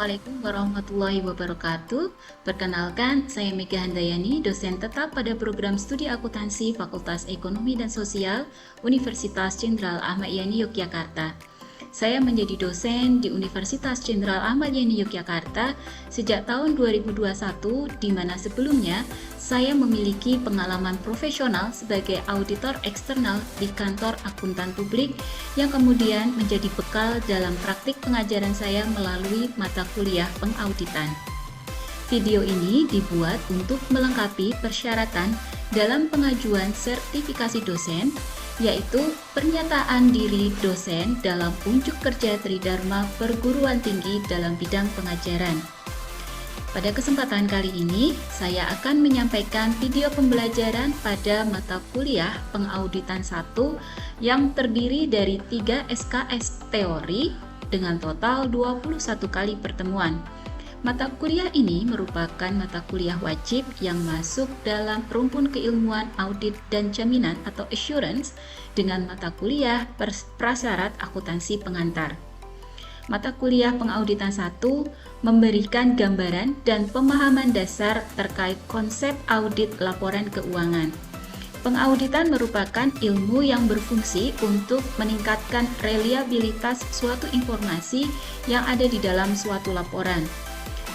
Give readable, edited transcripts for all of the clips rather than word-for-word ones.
Assalamualaikum warahmatullahi wabarakatuh. Perkenalkan, saya Mega Handayani, dosen tetap pada program studi akuntansi Fakultas Ekonomi dan Sosial Universitas Jenderal Ahmad Yani Yogyakarta. Saya menjadi dosen di Universitas Jenderal Ahmad Yani Yogyakarta sejak tahun 2021, di mana sebelumnya saya memiliki pengalaman profesional sebagai auditor eksternal di kantor akuntan publik yang kemudian menjadi bekal dalam praktik pengajaran saya melalui mata kuliah pengauditan. Video ini dibuat untuk melengkapi persyaratan dalam pengajuan sertifikasi dosen, yaitu pernyataan diri dosen dalam unjuk kerja Tridharma Perguruan Tinggi dalam bidang pengajaran. Pada kesempatan kali ini, saya akan menyampaikan video pembelajaran pada mata kuliah pengauditan 1 yang terdiri dari 3 SKS teori dengan total 21 kali pertemuan. Mata kuliah ini merupakan mata kuliah wajib yang masuk dalam rumpun keilmuan audit dan jaminan atau assurance dengan mata kuliah prasyarat akuntansi pengantar. Mata kuliah pengauditan 1 memberikan gambaran dan pemahaman dasar terkait konsep audit laporan keuangan. Pengauditan merupakan ilmu yang berfungsi untuk meningkatkan reliabilitas suatu informasi yang ada di dalam suatu laporan.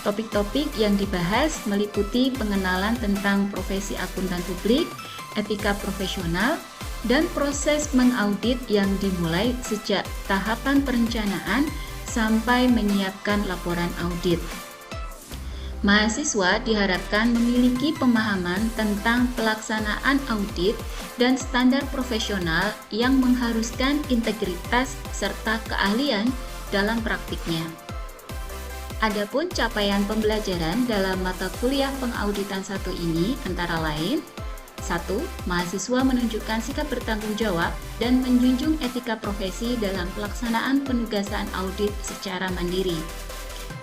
Topik-topik yang dibahas meliputi pengenalan tentang profesi akuntan publik, etika profesional, dan proses mengaudit yang dimulai sejak tahapan perencanaan sampai menyiapkan laporan audit. Mahasiswa diharapkan memiliki pemahaman tentang pelaksanaan audit dan standar profesional yang mengharuskan integritas serta keahlian dalam praktiknya. Adapun capaian pembelajaran dalam mata kuliah pengauditan 1 ini antara lain: 1. Mahasiswa menunjukkan sikap bertanggung jawab dan menjunjung etika profesi dalam pelaksanaan penugasan audit secara mandiri.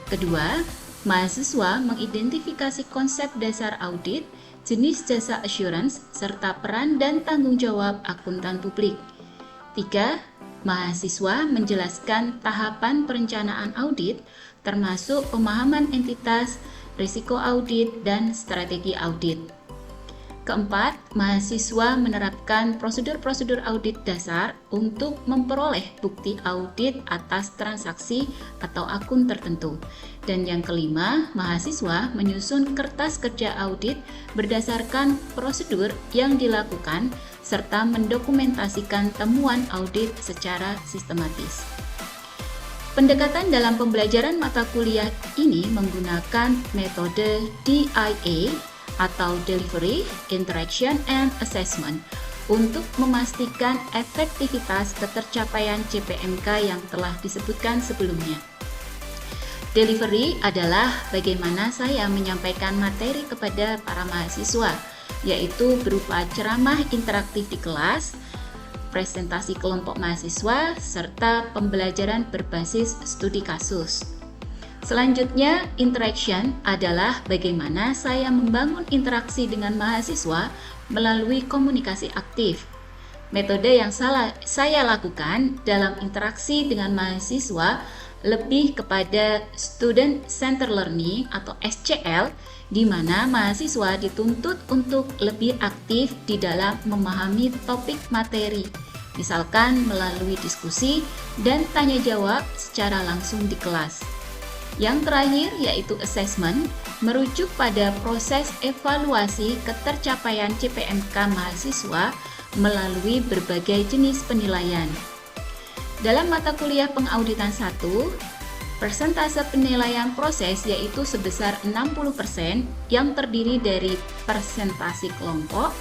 Kedua, mahasiswa mengidentifikasi konsep dasar audit, jenis jasa assurance, serta peran dan tanggung jawab akuntan publik. 3. Mahasiswa menjelaskan tahapan perencanaan audit, termasuk pemahaman entitas, risiko audit, dan strategi audit. Keempat, mahasiswa menerapkan prosedur-prosedur audit dasar untuk memperoleh bukti audit atas transaksi atau akun tertentu. Dan yang kelima, mahasiswa menyusun kertas kerja audit berdasarkan prosedur yang dilakukan serta mendokumentasikan temuan audit secara sistematis. Pendekatan dalam pembelajaran mata kuliah ini menggunakan metode DIA atau Delivery, Interaction, and Assessment untuk memastikan efektivitas ketercapaian CPMK yang telah disebutkan sebelumnya. Delivery adalah bagaimana saya menyampaikan materi kepada para mahasiswa, yaitu berupa ceramah interaktif di kelas, presentasi kelompok mahasiswa, serta pembelajaran berbasis studi kasus. Selanjutnya, interaction adalah bagaimana saya membangun interaksi dengan mahasiswa melalui komunikasi aktif. Metode yang saya lakukan dalam interaksi dengan mahasiswa lebih kepada Student Centered Learning atau SCL, di mana mahasiswa dituntut untuk lebih aktif di dalam memahami topik materi, misalkan melalui diskusi dan tanya jawab secara langsung di kelas. Yang terakhir yaitu assessment, merujuk pada proses evaluasi ketercapaian CPMK mahasiswa melalui berbagai jenis penilaian. Dalam mata kuliah pengauditan 1, persentase penilaian proses yaitu sebesar 60% yang terdiri dari presentasi kelompok,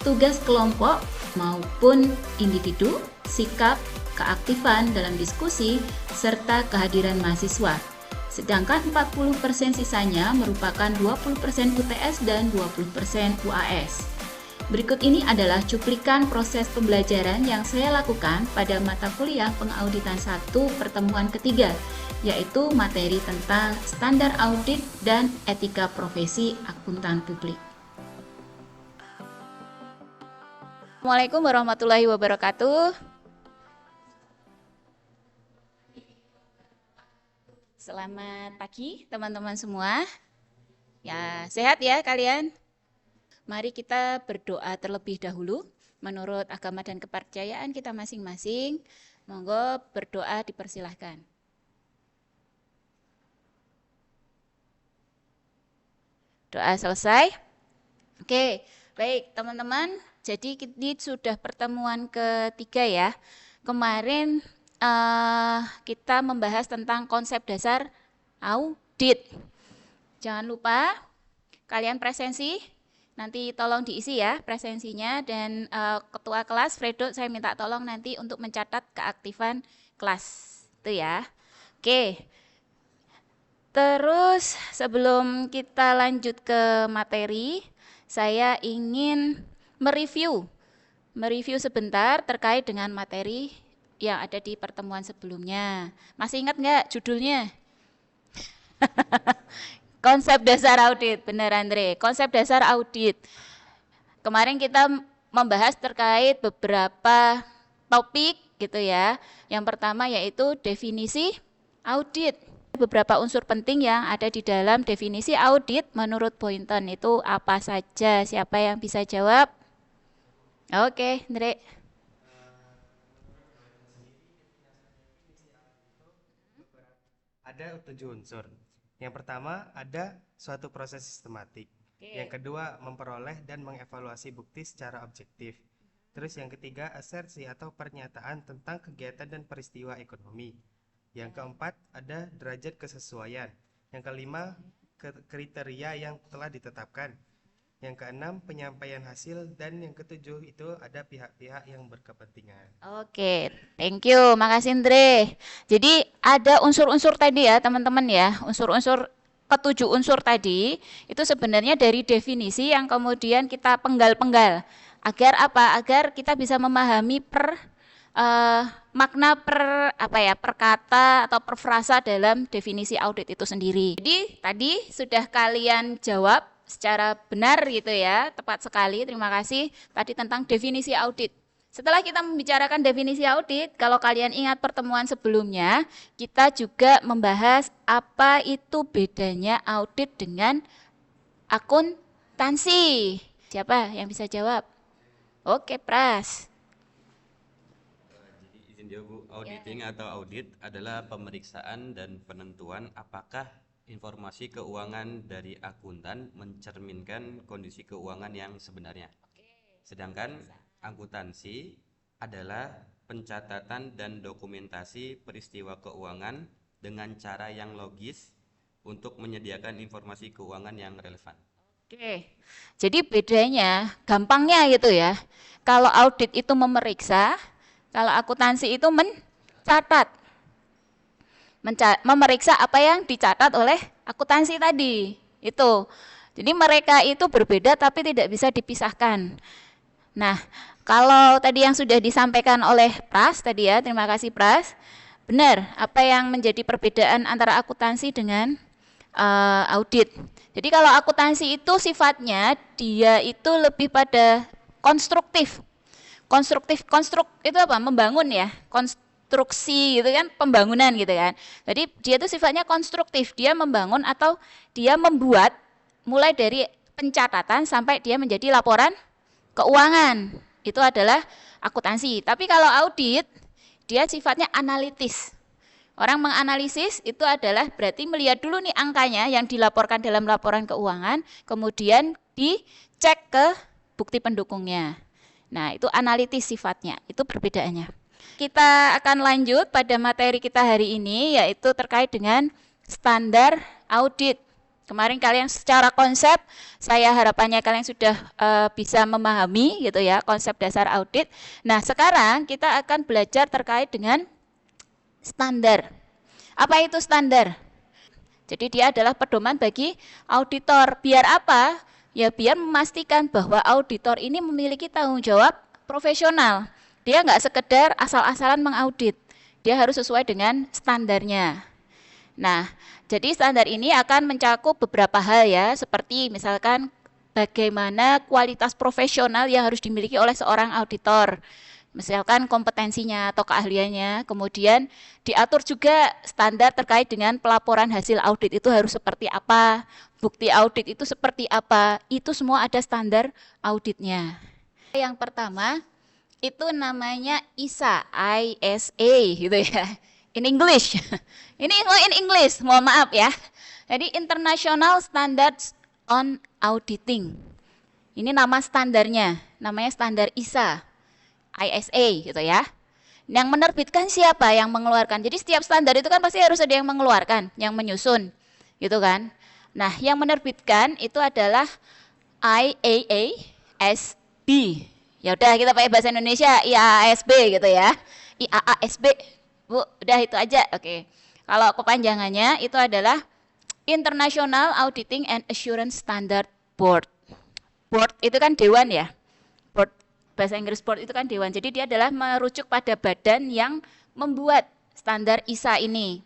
tugas kelompok maupun individu, sikap, keaktifan dalam diskusi, serta kehadiran mahasiswa. Sedangkan 40% sisanya merupakan 20% UTS dan 20% UAS. Berikut ini adalah cuplikan proses pembelajaran yang saya lakukan pada mata kuliah pengauditan 1 pertemuan ketiga, yaitu materi tentang standar audit dan etika profesi akuntan publik. Assalamualaikum warahmatullahi wabarakatuh. Selamat pagi teman-teman semua. Ya, sehat ya kalian? Mari kita berdoa terlebih dahulu menurut agama dan kepercayaan kita masing-masing. Monggo berdoa dipersilahkan. Doa selesai. Oke, baik teman-teman. Jadi ini sudah pertemuan ketiga ya. Kemarin kita membahas tentang konsep dasar audit. Jangan lupa kalian presensi, nanti tolong diisi ya presensinya, dan ketua kelas Fredo saya minta tolong nanti untuk mencatat keaktifan kelas itu ya. Oke. Terus sebelum kita lanjut ke materi, saya ingin mereview sebentar terkait dengan materi yang ada di pertemuan sebelumnya. Masih ingat nggak judulnya? Konsep dasar audit, benar Andre, konsep dasar audit. Kemarin kita membahas terkait beberapa topik gitu ya. Yang pertama yaitu definisi audit. Beberapa unsur penting yang ada di dalam definisi audit menurut Boynton itu apa saja? Siapa yang bisa jawab? Oke, Andre. Ada 7 unsur. Yang pertama ada suatu proses sistematik. Yang kedua memperoleh dan mengevaluasi bukti secara objektif. Terus yang ketiga asersi atau pernyataan tentang kegiatan dan peristiwa ekonomi. Yang keempat ada derajat kesesuaian. Yang kelima kriteria yang telah ditetapkan. Yang keenam penyampaian hasil, dan yang ketujuh itu ada pihak-pihak yang berkepentingan. Oke, thank you, makasih Andre. Jadi ada unsur-unsur tadi ya teman-teman ya, unsur-unsur ketujuh unsur tadi itu sebenarnya dari definisi yang kemudian kita penggal-penggal. Agar apa? Agar kita bisa memahami makna per kata atau per frasa dalam definisi audit itu sendiri. Jadi tadi sudah kalian jawab secara benar gitu ya, tepat sekali, terima kasih. Tadi tentang definisi audit. Setelah kita membicarakan definisi audit, kalau kalian ingat pertemuan sebelumnya, kita juga membahas apa itu bedanya audit dengan akuntansi. Siapa yang bisa jawab? Oke, Pras. Jadi izin jawab Bu, auditing atau audit adalah pemeriksaan dan penentuan apakah informasi keuangan dari akuntan mencerminkan kondisi keuangan yang sebenarnya. Sedangkan akuntansi adalah pencatatan dan dokumentasi peristiwa keuangan dengan cara yang logis untuk menyediakan informasi keuangan yang relevan. Oke, jadi bedanya gampangnya gitu ya. Kalau audit itu memeriksa, kalau akuntansi itu mencatat. Memeriksa apa yang dicatat oleh akuntansi tadi. Itu. Jadi mereka itu berbeda tapi tidak bisa dipisahkan. Nah, kalau tadi yang sudah disampaikan oleh Pras tadi ya, terima kasih Pras. Benar, apa yang menjadi perbedaan antara akuntansi dengan audit. Jadi kalau akuntansi itu sifatnya dia itu lebih pada konstruktif. Konstruktif itu apa? Membangun ya. Konstruksi gitu kan, pembangunan gitu kan. Jadi dia itu sifatnya konstruktif, dia membangun atau dia membuat mulai dari pencatatan sampai dia menjadi laporan keuangan. Itu adalah akuntansi. Tapi kalau audit dia sifatnya analitis. Orang menganalisis itu adalah berarti melihat dulu nih angkanya yang dilaporkan dalam laporan keuangan, kemudian dicek ke bukti pendukungnya. Nah, itu analitis sifatnya, itu perbedaannya. Kita akan lanjut pada materi kita hari ini, yaitu terkait dengan standar audit. Kemarin kalian secara konsep, saya harapannya kalian sudah bisa memahami gitu ya, konsep dasar audit. Nah, sekarang kita akan belajar terkait dengan standar. Apa itu standar? Jadi dia adalah pedoman bagi auditor. Biar apa? Ya biar memastikan bahwa auditor ini memiliki tanggung jawab profesional. Dia nggak sekedar asal-asalan mengaudit. Dia harus sesuai dengan standarnya. Nah, jadi standar ini akan mencakup beberapa hal ya, seperti misalkan bagaimana kualitas profesional yang harus dimiliki oleh seorang auditor. Misalkan kompetensinya atau keahliannya, kemudian diatur juga standar terkait dengan pelaporan hasil audit itu harus seperti apa, bukti audit itu seperti apa, itu semua ada standar auditnya. Yang pertama itu namanya ISA, ISA gitu ya, in English. Ini in English, mohon maaf ya. Jadi International Standards on Auditing. Ini nama standarnya, namanya standar ISA. ISA gitu ya. Yang menerbitkan siapa? Yang mengeluarkan. Jadi setiap standar itu kan pasti harus ada yang mengeluarkan, yang menyusun, gitu kan. Nah, yang menerbitkan itu adalah IAASB. Ya udah kita pakai bahasa Indonesia IAASB gitu ya. IAASB. Bu, udah itu aja. Oke. Kalau kepanjangannya itu adalah International Auditing and Assurance Standard Board. Board itu kan dewan ya. Board, bahasa Inggris board itu kan dewan. Jadi dia adalah merujuk pada badan yang membuat standar ISA ini.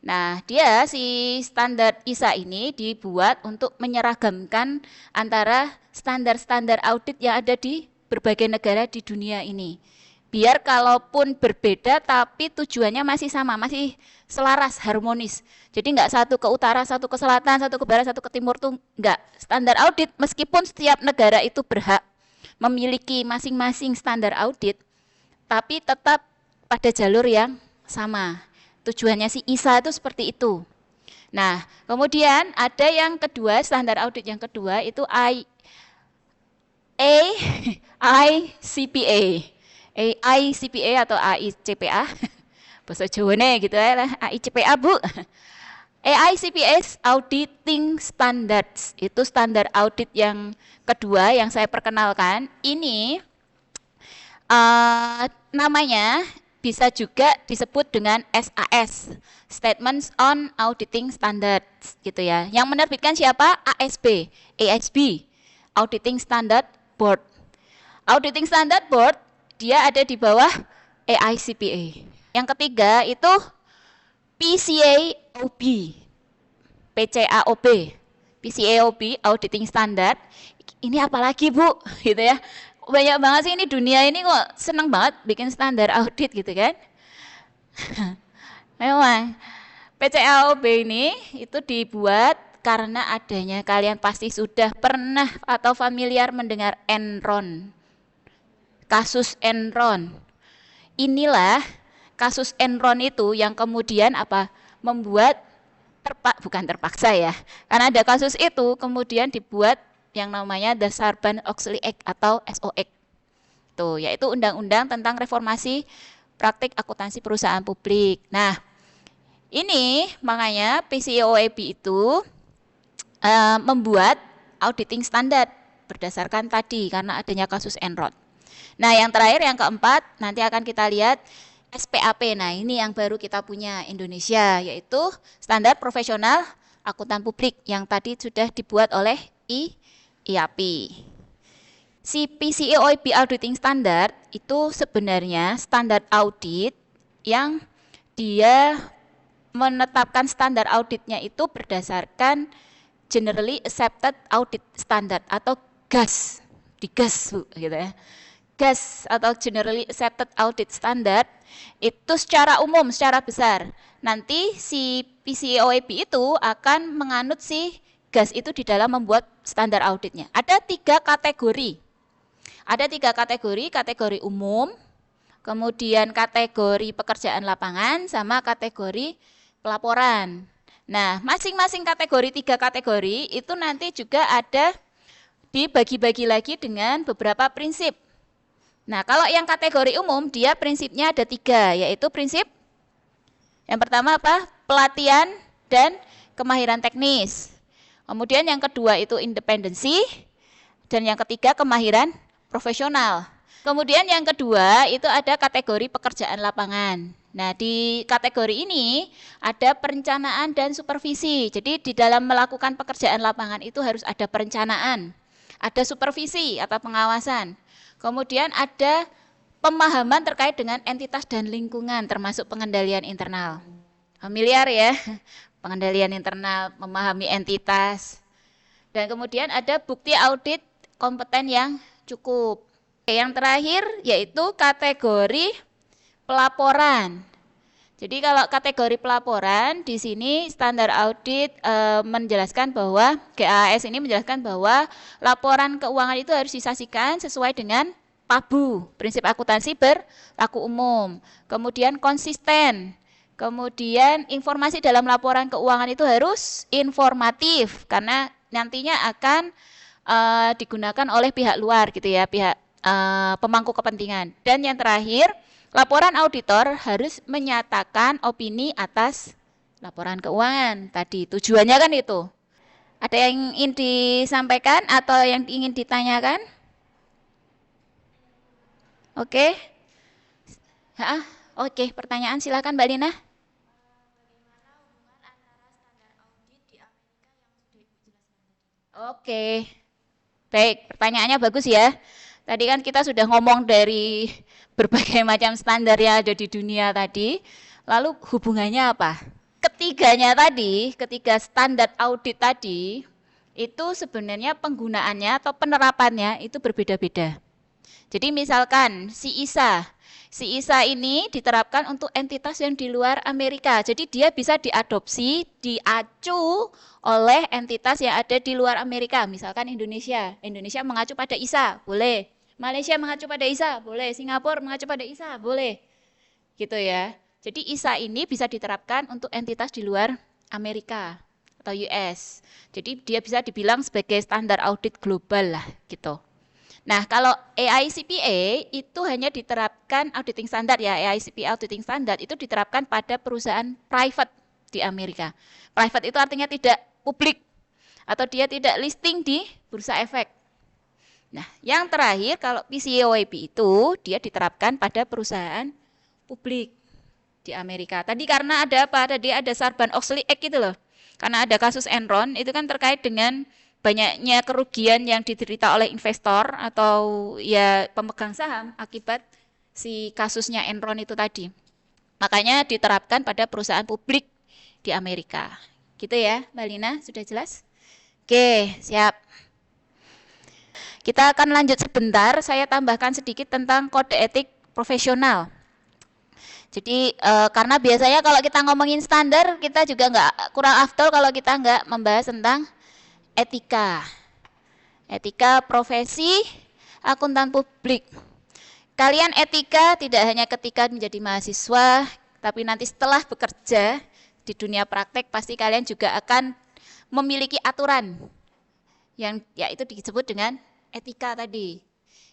Nah, dia si standar ISA ini dibuat untuk menyeragamkan antara standar-standar audit yang ada di berbagai negara di dunia ini. Biar kalaupun berbeda tapi tujuannya masih sama, masih selaras, harmonis. Jadi enggak satu ke utara, satu ke selatan, satu ke barat, satu ke timur tuh enggak. Standar audit meskipun setiap negara itu berhak memiliki masing-masing standar audit, tapi tetap pada jalur yang sama. Tujuannya si ISA itu seperti itu. Nah, kemudian ada yang kedua, standar audit yang kedua itu ICPA. ICPA atau AICPA. Bahasa Jawane gitu ya lah, AICPA Bu. AICPA Auditing Standards, itu standar audit yang kedua yang saya perkenalkan. Ini namanya bisa juga disebut dengan SAS, Statements on Auditing Standards gitu ya. Yang menerbitkan siapa? ASB, Auditing Standard Board. Auditing Standard Board dia ada di bawah AICPA. Yang ketiga itu PCAOB, PCAOB Auditing Standard. Ini apalagi Bu, gitu ya. Banyak banget sih ini dunia ini kok seneng banget bikin standar audit gitu kan. Memang PCAOB ini itu dibuat karena adanya, kalian pasti sudah pernah atau familiar mendengar Enron. Kasus Enron. Inilah kasus Enron itu yang kemudian apa? Membuat bukan terpaksa ya. Karena ada kasus itu kemudian dibuat yang namanya The Sarbanes-Oxley Act atau SOX. Tuh, yaitu undang-undang tentang reformasi praktik akuntansi perusahaan publik. Nah, ini makanya PCAOB itu membuat auditing standar berdasarkan tadi karena adanya kasus Enron. Nah, yang terakhir yang keempat nanti akan kita lihat SPAP. Nah, ini yang baru kita punya Indonesia, yaitu Standar Profesional Akuntan Publik yang tadi sudah dibuat oleh IAP. Si PCAOB Auditing Standard itu sebenarnya standar audit yang dia menetapkan standar auditnya itu berdasarkan Generally Accepted Audit Standard atau GAS, di GAS gitu ya. GAS atau Generally Accepted Audit Standard itu secara umum, secara besar. Nanti si PCAOB itu akan menganut si GAS itu di dalam membuat standar auditnya. Ada 3 kategori. Ada 3 kategori, kategori umum, kemudian kategori pekerjaan lapangan, sama kategori pelaporan. Nah, masing-masing kategori, 3 kategori itu nanti juga ada dibagi-bagi lagi dengan beberapa prinsip. Nah, kalau yang kategori umum, dia prinsipnya ada 3, yaitu prinsip yang pertama apa? Pelatihan dan kemahiran teknis. Kemudian yang kedua itu independensi, dan yang ketiga kemahiran profesional. Kemudian yang kedua itu ada kategori pekerjaan lapangan. Nah, di kategori ini ada perencanaan dan supervisi. Jadi di dalam melakukan pekerjaan lapangan itu harus ada perencanaan, ada supervisi atau pengawasan. Kemudian ada pemahaman terkait dengan entitas dan lingkungan termasuk pengendalian internal. Familiar ya? Pengendalian internal, memahami entitas. Dan kemudian ada bukti audit kompeten yang cukup. Yang terakhir yaitu kategori pelaporan. Jadi kalau kategori pelaporan di sini standar audit menjelaskan bahwa GAAS ini menjelaskan bahwa laporan keuangan itu harus disajikan sesuai dengan PABU, prinsip akuntansi berlaku umum. Kemudian konsisten. Kemudian informasi dalam laporan keuangan itu harus informatif karena nantinya akan digunakan oleh pihak luar gitu ya, pihak pemangku kepentingan. Dan yang terakhir, laporan auditor harus menyatakan opini atas laporan keuangan tadi. Tujuannya kan itu. Ada yang ingin disampaikan atau yang ingin ditanyakan? Oke. Oke, pertanyaan silakan Mbak Lina. Oke. Baik, pertanyaannya bagus ya. Tadi kan kita sudah ngomong dari berbagai macam standar yang ada di dunia tadi. Lalu hubungannya apa? Ketiga standar audit tadi, itu sebenarnya penggunaannya atau penerapannya itu berbeda-beda. Jadi misalkan si ISA ini diterapkan untuk entitas yang di luar Amerika. Jadi dia bisa diadopsi, diacu oleh entitas yang ada di luar Amerika. Misalkan Indonesia mengacu pada ISA, boleh. Malaysia mengacu pada ISA, boleh. Singapura mengacu pada ISA, boleh. Gitu ya. Jadi ISA ini bisa diterapkan untuk entitas di luar Amerika atau US. Jadi dia bisa dibilang sebagai standar audit global lah gitu. Nah, kalau AICPA itu hanya diterapkan auditing standard ya, AICPA auditing standard itu diterapkan pada perusahaan private di Amerika. Private itu artinya tidak publik atau dia tidak listing di bursa efek. Nah, yang terakhir kalau PCAOB itu dia diterapkan pada perusahaan publik di Amerika. Tadi karena ada apa? Tadi ada Sarbanes-Oxley Act gitu loh. Karena ada kasus Enron itu kan terkait dengan banyaknya kerugian yang diderita oleh investor atau ya pemegang saham akibat si kasusnya Enron itu tadi. Makanya diterapkan pada perusahaan publik di Amerika. Gitu ya, Mbak Lina, sudah jelas? Oke, siap. Kita akan lanjut sebentar, saya tambahkan sedikit tentang kode etik profesional. Jadi karena biasanya kalau kita ngomongin standar, kita juga kurang afdol kalau kita nggak membahas tentang etika. Etika profesi akuntan publik. Kalian etika tidak hanya ketika menjadi mahasiswa, tapi nanti setelah bekerja di dunia praktek pasti kalian juga akan memiliki aturan yang yaitu disebut dengan etika tadi.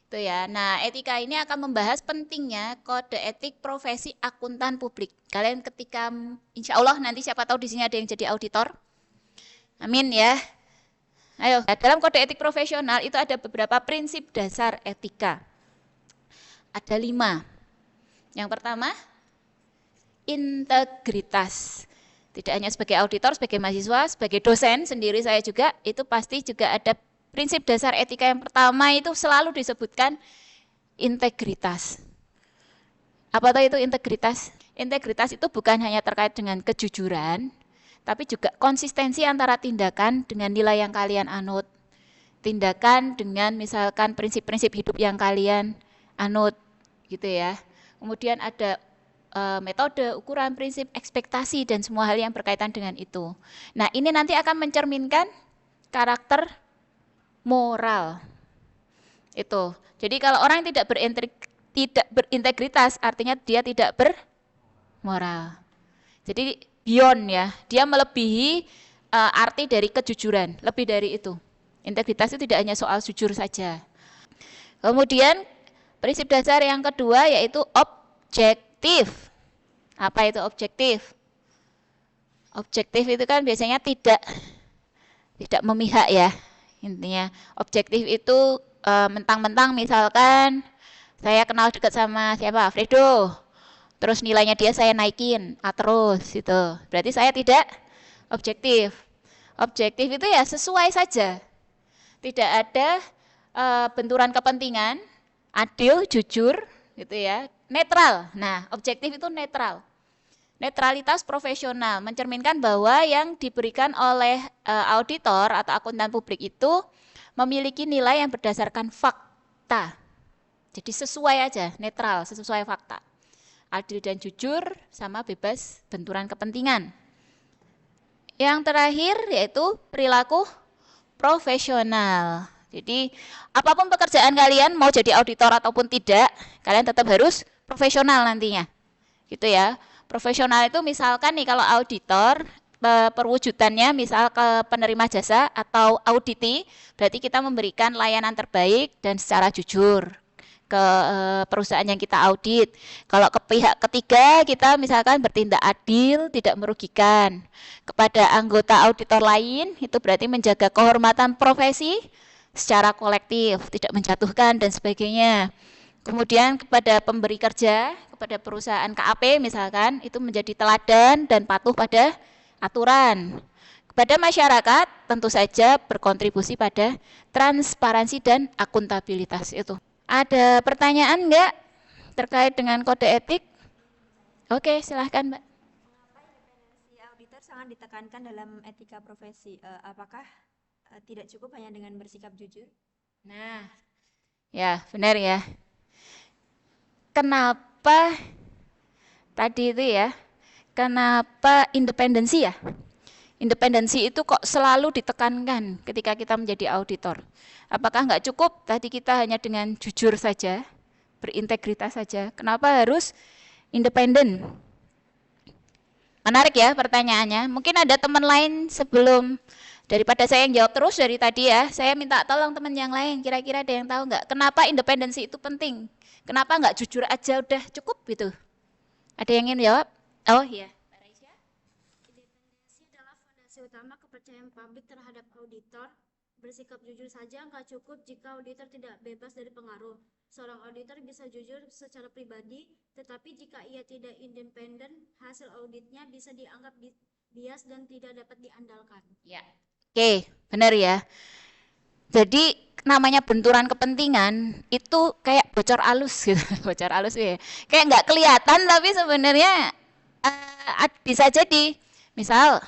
Itu ya. Nah, etika ini akan membahas pentingnya kode etik profesi akuntan publik. Kalian ketika insya Allah nanti siapa tahu di sini ada yang jadi auditor. Amin ya. Ayo, dalam kode etik profesional itu ada beberapa prinsip dasar etika. Ada 5. Yang pertama, integritas. Tidak hanya sebagai auditor, sebagai mahasiswa, sebagai dosen sendiri saya juga, itu pasti juga ada prinsip dasar etika yang pertama itu selalu disebutkan integritas. Apa itu integritas? Integritas itu bukan hanya terkait dengan kejujuran, tapi juga konsistensi antara tindakan dengan nilai yang kalian anut. Tindakan dengan misalkan prinsip-prinsip hidup yang kalian anut, gitu ya. Kemudian ada metode, ukuran, prinsip, ekspektasi, dan semua hal yang berkaitan dengan itu. Nah, ini nanti akan mencerminkan karakter moral. Itu. Jadi kalau orang yang tidak berintegritas, artinya dia tidak bermoral. Jadi beyond ya, dia melebihi arti dari kejujuran, lebih dari itu. Integritas itu tidak hanya soal jujur saja. Kemudian prinsip dasar yang kedua yaitu objektif. Apa itu objektif? Objektif itu kan biasanya tidak memihak ya. Intinya objektif itu mentang-mentang misalkan saya kenal dekat sama siapa? Fredo. Terus nilainya dia saya naikin, terus gitu. Berarti saya tidak objektif. Objektif itu ya sesuai saja. Tidak ada benturan kepentingan, adil, jujur, gitu ya. Netral. Nah, objektif itu netral. Netralitas profesional mencerminkan bahwa yang diberikan oleh auditor atau akuntan publik itu memiliki nilai yang berdasarkan fakta. Jadi sesuai aja, netral, sesuai fakta. Adil dan jujur sama bebas benturan kepentingan. Yang terakhir yaitu perilaku profesional. Jadi apapun pekerjaan kalian, mau jadi auditor ataupun tidak, kalian tetap harus profesional nantinya. Gitu ya. Profesional itu misalkan nih kalau auditor, perwujudannya misal ke penerima jasa atau auditi, berarti kita memberikan layanan terbaik dan secara jujur ke perusahaan yang kita audit. Kalau ke pihak ketiga kita misalkan bertindak adil, tidak merugikan. Kepada anggota auditor lain itu berarti menjaga kehormatan profesi secara kolektif, tidak menjatuhkan dan sebagainya. Kemudian kepada pemberi kerja, kepada perusahaan KAP misalkan, itu menjadi teladan dan patuh pada aturan. Kepada masyarakat tentu saja berkontribusi pada transparansi dan akuntabilitas itu. Ada pertanyaan enggak terkait dengan kode etik? Oke, silahkan Mbak. Mengapa independensi auditor sangat ditekankan dalam etika profesi? Apakah tidak cukup hanya dengan bersikap jujur? Nah, ya benar ya. Kenapa tadi itu ya? Kenapa independensi ya? Independensi itu kok selalu ditekankan ketika kita menjadi auditor. Apakah nggak cukup tadi kita hanya dengan jujur saja, berintegritas saja? Kenapa harus independen? Menarik ya pertanyaannya. Mungkin ada teman lain sebelum daripada saya yang jawab terus dari tadi ya, saya minta tolong teman yang lain, kira-kira ada yang tahu nggak kenapa independensi itu penting? Kenapa nggak jujur aja udah cukup gitu? Ada yang ingin jawab? Oh iya. Independensi adalah fondasi utama kepercayaan publik terhadap auditor. Bersikap jujur saja nggak cukup jika auditor tidak bebas dari pengaruh. Seorang auditor bisa jujur secara pribadi, tetapi jika ia tidak independen, hasil auditnya bisa dianggap bias dan tidak dapat diandalkan. Ya. Oke, benar ya. Jadi namanya benturan kepentingan itu kayak bocor alus gitu, bocor alus ya. Kayak nggak kelihatan tapi sebenarnya bisa jadi. Misal,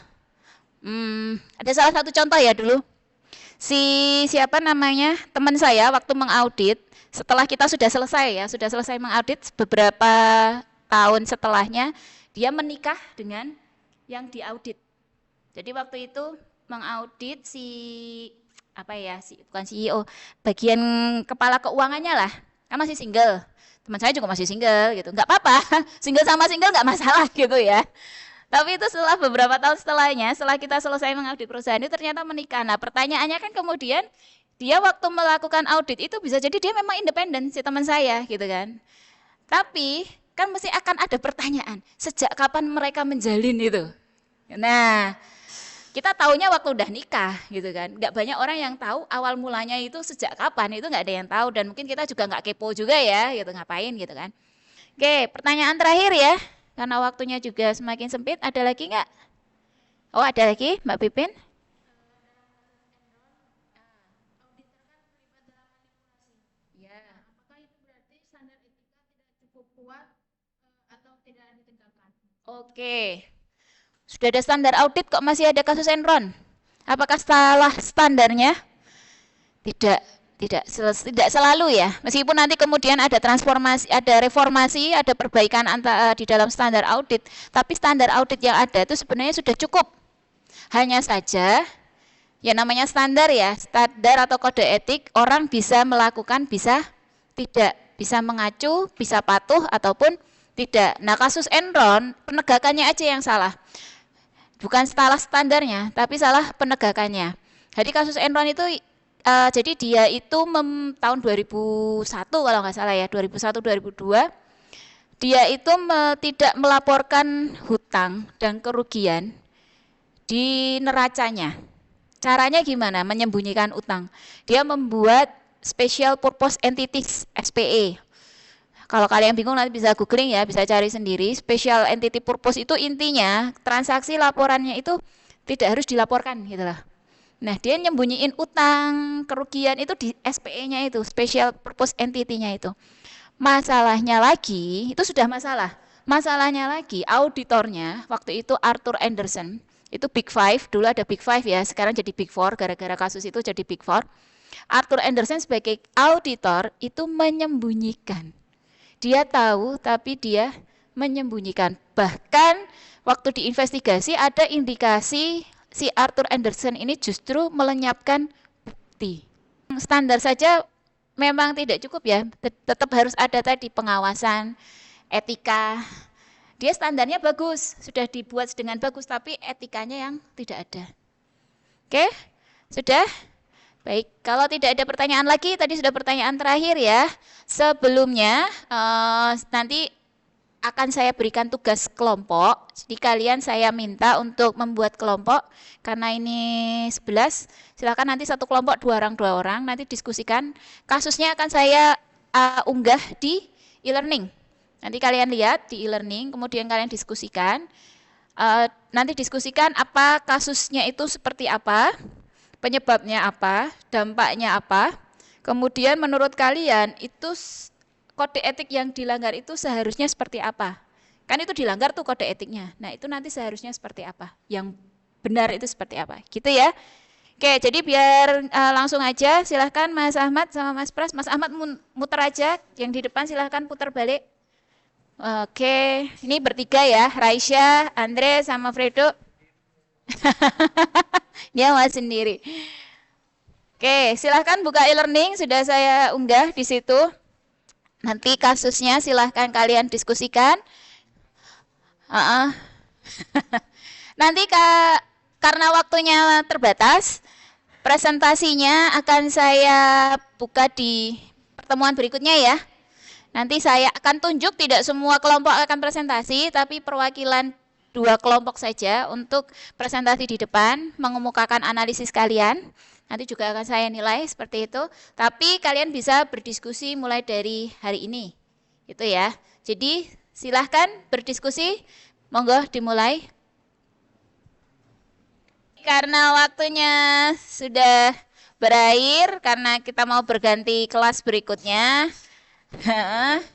ada salah satu contoh ya dulu. Siapa namanya teman saya waktu mengaudit, setelah kita sudah selesai mengaudit beberapa tahun setelahnya, dia menikah dengan yang diaudit. Jadi waktu itu mengaudit bukan CEO, bagian kepala keuangannya lah, kan masih single. Teman saya juga masih single gitu, nggak apa-apa, single sama single nggak masalah gitu ya. Tapi itu setelah beberapa tahun setelah kita selesai mengaudit perusahaan itu ternyata menikah. Nah pertanyaannya kan kemudian dia waktu melakukan audit itu bisa jadi dia memang independen si teman saya gitu kan. Tapi kan mesti akan ada pertanyaan, sejak kapan mereka menjalin itu? Nah, kita taunya waktu udah nikah gitu kan. Nggak banyak orang yang tahu awal mulanya itu sejak kapan, itu nggak ada yang tahu. Dan mungkin kita juga nggak kepo juga ya, gitu ngapain gitu kan. Oke, pertanyaan terakhir ya. Karena waktunya juga semakin sempit, ada lagi nggak? Oh, ada lagi Mbak Pipin? Ya, apakah itu berarti standar etika tidak cukup kuat atau tidak ditegakkan? Oke. Sudah ada standar audit kok masih ada kasus Enron? Apakah salah standarnya? Tidak selalu ya. Meskipun nanti kemudian ada transformasi, ada reformasi, ada perbaikan di dalam standar audit, tapi standar audit yang ada itu sebenarnya sudah cukup. Hanya saja ya namanya standar ya, standar atau kode etik, orang bisa melakukan, bisa tidak, bisa mengacu, bisa patuh ataupun tidak. Nah, kasus Enron penegakannya aja yang salah. Bukan salah standarnya, tapi salah penegakannya. Jadi kasus Enron itu, jadi dia itu tahun 2001 kalau nggak salah ya, 2001-2002, dia itu tidak melaporkan hutang dan kerugian di neracanya. Caranya gimana? Menyembunyikan utang. Dia membuat Special Purpose Entities, SPE. Kalau kalian bingung nanti bisa googling ya, bisa cari sendiri. Special Entity Purpose itu intinya transaksi laporannya itu tidak harus dilaporkan gitu lah. Nah, dia nyembunyiin utang, kerugian itu di SPE-nya itu, Special Purpose Entity-nya itu. Masalahnya lagi, itu sudah masalah. Masalahnya lagi, auditornya waktu itu Arthur Andersen, itu Big Five, dulu ada Big Five ya, sekarang jadi Big Four, gara-gara kasus itu jadi Big Four. Arthur Andersen sebagai auditor itu menyembunyikan. Dia tahu tapi dia menyembunyikan. Bahkan waktu diinvestigasi ada indikasi si Arthur Andersen ini justru melenyapkan bukti. Standar saja memang tidak cukup ya, tetap harus ada tadi pengawasan, etika. Dia standarnya bagus, sudah dibuat dengan bagus, tapi etikanya yang tidak ada. Oke, sudah? Baik, kalau tidak ada pertanyaan lagi, tadi sudah pertanyaan terakhir ya. Sebelumnya nanti akan saya berikan tugas kelompok. Jadi kalian saya minta untuk membuat kelompok. Karena ini 11, silakan nanti satu kelompok 2 orang, nanti diskusikan. Kasusnya akan saya unggah di e-learning. Nanti kalian lihat di e-learning, kemudian kalian diskusikan. Nanti diskusikan apa kasusnya itu seperti apa. Penyebabnya apa, dampaknya apa, kemudian menurut kalian itu kode etik yang dilanggar itu seharusnya seperti apa? Kan itu dilanggar tuh kode etiknya. Nah itu nanti seharusnya seperti apa? Yang benar itu seperti apa? Gitu ya. Oke, jadi biar langsung aja, silahkan Mas Ahmad sama Mas Pras. Mas Ahmad muter aja, yang di depan silahkan putar balik. Oke, ini bertiga ya, Raisya, Andre, sama Fredo. Dia mau sendiri. Oke, silahkan buka e-learning, sudah saya unggah di situ. Nanti kasusnya silahkan kalian diskusikan. Nanti karena waktunya terbatas, presentasinya akan saya buka di pertemuan berikutnya ya. Nanti saya akan tunjuk, tidak semua kelompok akan presentasi, tapi perwakilan 2 kelompok saja untuk presentasi di depan, mengemukakan analisis kalian. Nanti juga akan saya nilai seperti itu. Tapi kalian bisa berdiskusi mulai dari hari ini. Gitu ya. Jadi silahkan berdiskusi. Monggo dimulai. Karena waktunya sudah berakhir, karena kita mau berganti kelas berikutnya.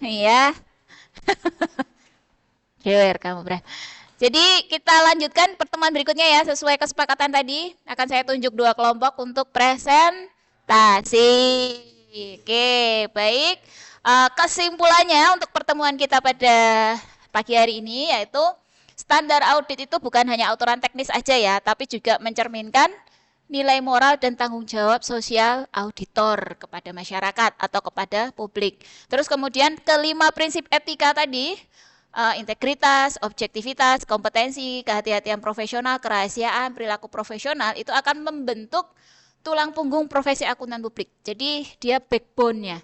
Iya. Dewer kamu berat. Jadi kita lanjutkan pertemuan berikutnya ya, sesuai kesepakatan tadi. Akan saya tunjuk 2 kelompok untuk presentasi. Oke, baik. Kesimpulannya untuk pertemuan kita pada pagi hari ini yaitu standar audit itu bukan hanya aturan teknis aja ya, tapi juga mencerminkan nilai moral dan tanggung jawab sosial auditor kepada masyarakat atau kepada publik. Terus kemudian kelima prinsip etika tadi, integritas, objektivitas, kompetensi, kehati-hatian profesional, kerahasiaan, perilaku profesional itu akan membentuk tulang punggung profesi akuntan publik. Jadi dia backbone-nya.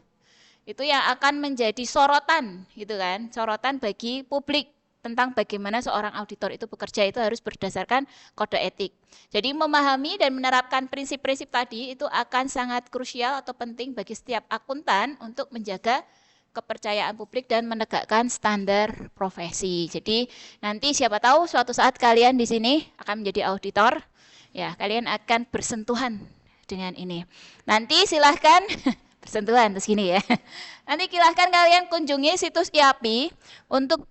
Itu yang akan menjadi sorotan gitu kan, sorotan bagi publik tentang bagaimana seorang auditor itu bekerja itu harus berdasarkan kode etik. Jadi memahami dan menerapkan prinsip-prinsip tadi itu akan sangat krusial atau penting bagi setiap akuntan untuk menjaga kepercayaan publik dan menegakkan standar profesi. Jadi nanti siapa tahu suatu saat kalian di sini akan menjadi auditor, ya kalian akan bersentuhan dengan ini. Nanti silahkan bersentuhan terus gini ya. Nanti silahkan kalian kunjungi situs IAPI untuk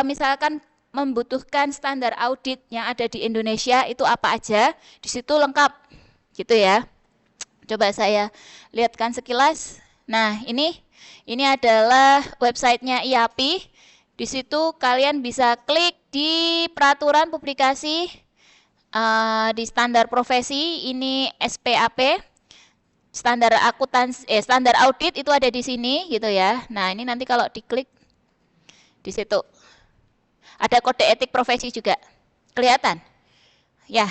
misalkan membutuhkan standar audit yang ada di Indonesia itu apa aja, di situ lengkap, gitu ya. Coba saya lihatkan sekilas. Nah ini adalah websitenya IAPI. Di situ kalian bisa klik di peraturan publikasi di standar profesi, ini SPAP, standar standar audit itu ada di sini gitu ya. Nah ini nanti kalau diklik di situ ada kode etik profesi juga, kelihatan? Ya,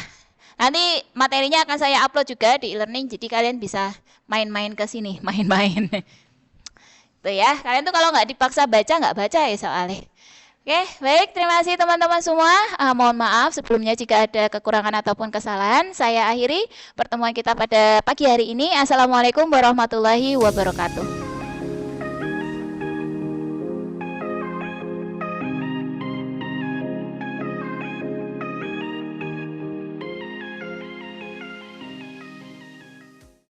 nanti materinya akan saya upload juga di e-learning, jadi kalian bisa main-main ke sini, main-main. Tuh ya, kalian tuh kalau nggak dipaksa baca, nggak baca ya soalnya. Oke, baik, terima kasih teman-teman semua. Mohon maaf sebelumnya jika ada kekurangan ataupun kesalahan. Saya akhiri pertemuan kita pada pagi hari ini. Assalamualaikum warahmatullahi wabarakatuh.